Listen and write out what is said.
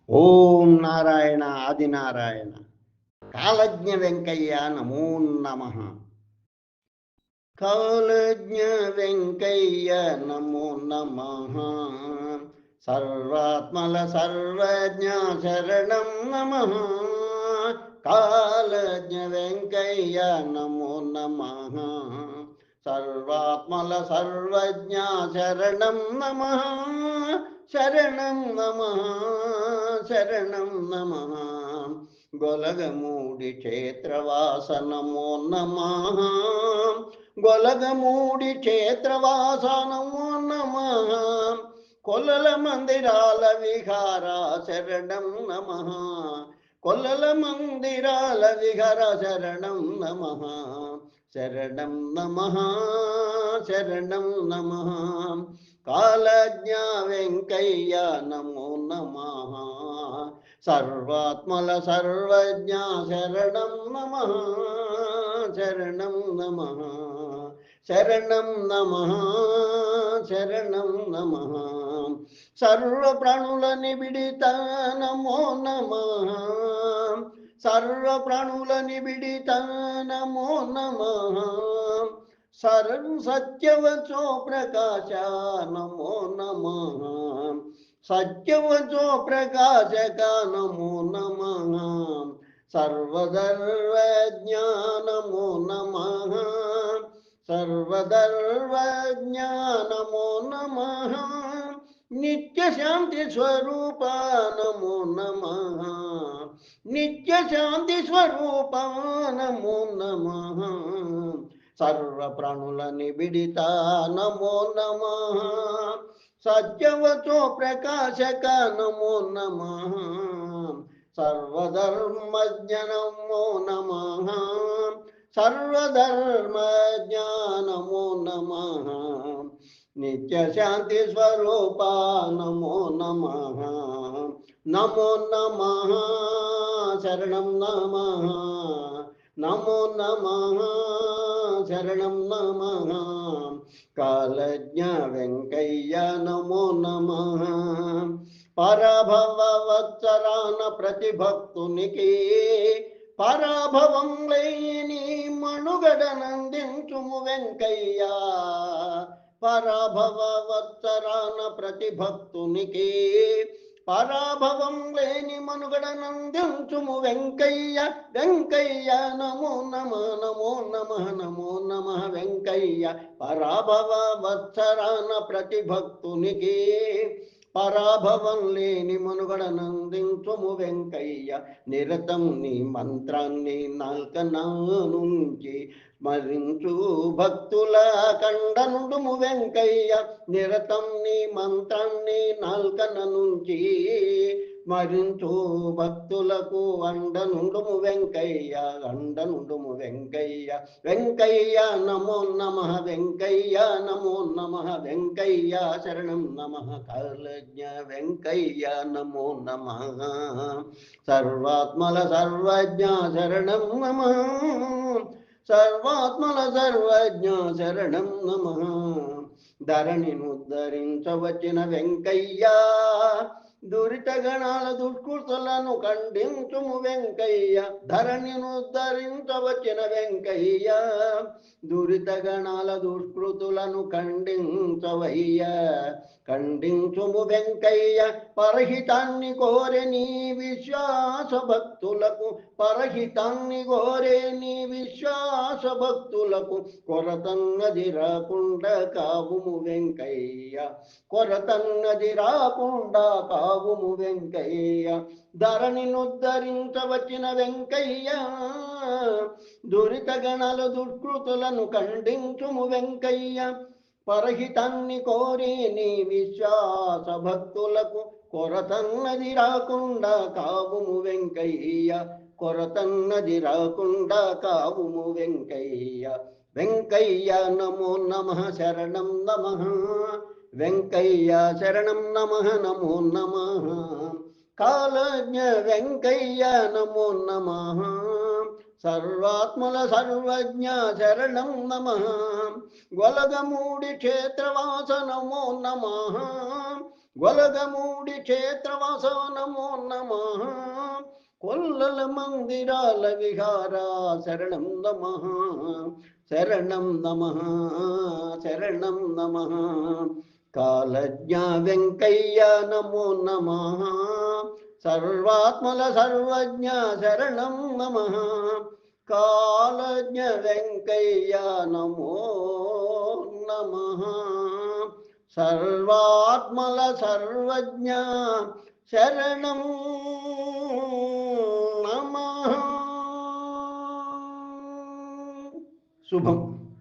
ఓం నారాయణ ఆదినారాయణ. కాలజ్ఞ వెంకయ్య నమో నమః. కాలజ్ఞ వెంకయ్య నమో నమః. సర్వాత్మల సర్వజ్ఞ శరణం నమః. కాలజ్ఞ వెంకయ్య నమో నమః. సర్వాత్మల సర్వజ్ఞ శరణం నమః. శరణం నమః. శరణం నమః. గొలగమూడి క్షేత్రవాస నమో నమః. గొలగమూడి క్షేత్రవాస నమో నమః. కొల్లల మందిరాల విహార శరణం నమః. కొల్లల మందిరాల విహార శరణం నమః. శరణం నమః. శరణం నమః. కాలజ్ఞ వెంకయ్య నమో నమః. సర్వాత్మల సర్వజ్ఞ శరణం నమః. శరణం నమః. శరణం నమః. శరణం నమః. సర్వ ప్రాణుల నిబిడిత నమో నమః. సర్వ ప్రాణుల నిబిడిత నమో నమః. సర్వ సత్యవచో ప్రకాశ నమో నమః. సత్యవచో ప్రకాశక నమో నమః. సర్వధర్వజ్ఞ నమో నమః. సర్వధర్వజ్ఞ నమో నమః. నిత్య శాంతి స్వరూప నమో నమః. నిత్య శాంతి స్వరూప నమో నమః. సర్వ ప్రాణుల నిబిడిత నమో నమః. సత్యవచో ప్రకాశక నమో నమః. సర్వధర్మజ్ఞ నమో నమః. సర్వధర్మజ్ఞ నమో నమః. నిత్య శాంతి స్వరూప నమో నమః. నమో నమః. శరణం నమః. నమో నమః. శరణం నమః. కాలజ్ఞ వెంకయ్య నమో నమః. పరాభవ వత్సరాన ప్రతిభక్తునికి పరాభవం లేని మణుగడనందించుము వెంకయ్య. పరాభవ వత్సరాన ప్రతిభక్తునికి పరాభవం లేని మనుగడనందించుము వెంకయ్య. వెంకయ్య నమో నమః. నమో నమః. నమో నమః వెంకయ్య. పరాభవ వత్సరాన ప్రతిభక్తునికి పరాభవం లేని మనుగడనందించుము వెంకయ్య. నిరతం నీ మంత్రాన్ని నాల్కన నుంచి స్మరించు భక్తుల కండనుడుము వెంకయ్య. నిరతం నీ మంత్రాన్ని నాల్కన నుంచి స్మరించు భక్తులకు అండనుండుము వెంకయ్య. అండనుండుము వెంకయ్య. వెంకయ్య నమో నమః. వెంకయ్య నమో నమః. వెంకయ్య శరణం నమః. కాలజ్ఞ వెంకయ్య నమో నమః. సర్వాత్మల సర్వజ్ఞ శరణం నమః. సర్వాత్మల సర్వజ్ఞ శరణం నమః. ధరణిని ఉద్ధరించవచ్చిన వెంకయ్య. దురిత గణాల దుష్కృతులను ఖండించుము వెంకయ్య. ధరణిని ఉద్ధరించవచ్చిన వెంకయ్య. దురిత గణాల దుష్కృతులను ఖండించవయ్య. ఖండించుము వెంకయ్య. పరహితాన్ని కోరే నీ విశ్వాస భక్తులకు పరహితాన్ని కోరే నీ విశ్వాస భక్తులకు కొరతన్నది రాకుండా కావుము వెంకయ్య. కొరతన్నది రాకుండా కావుము వెంకయ్య. ధరణిని ఉద్ధరించవచ్చిన వెంకయ్య. దురిత గణాల దుష్కృతులను ఖండించుము వెంకయ్య. పరహితాన్ని కోరి నీ విశ్వాస భక్తులకు కొరతన్నది రాకుండా కావుము వెంకయ్య. కొరతన్నది రాకుండా కావుము వెంకయ్య. వెంకయ్య నమో నమః. శరణం నమః. వెంకయ్య శరణం నమః. నమో నమః. కాలజ్ఞ వెంకయ్య నమో నమః. సర్వాత్మల సర్వజ్ఞ శరణం నమః గొలగమూడి క్షేత్రవాస నమో నమః గొలగమూడి క్షేత్రవాస నమో నమః కొల్లల మందిరాల విహార శరణం నమః శరణం నమః శరణం నమః కాలజ్ఞ వెంకయ్య నమో నమః సర్వాత్మల సర్వజ్ఞ శరణం నమః కాలజ్ఞ వెంకయ్య నమో నమః సర్వాత్మల సర్వజ్ఞ శరణం నమః. శుభం.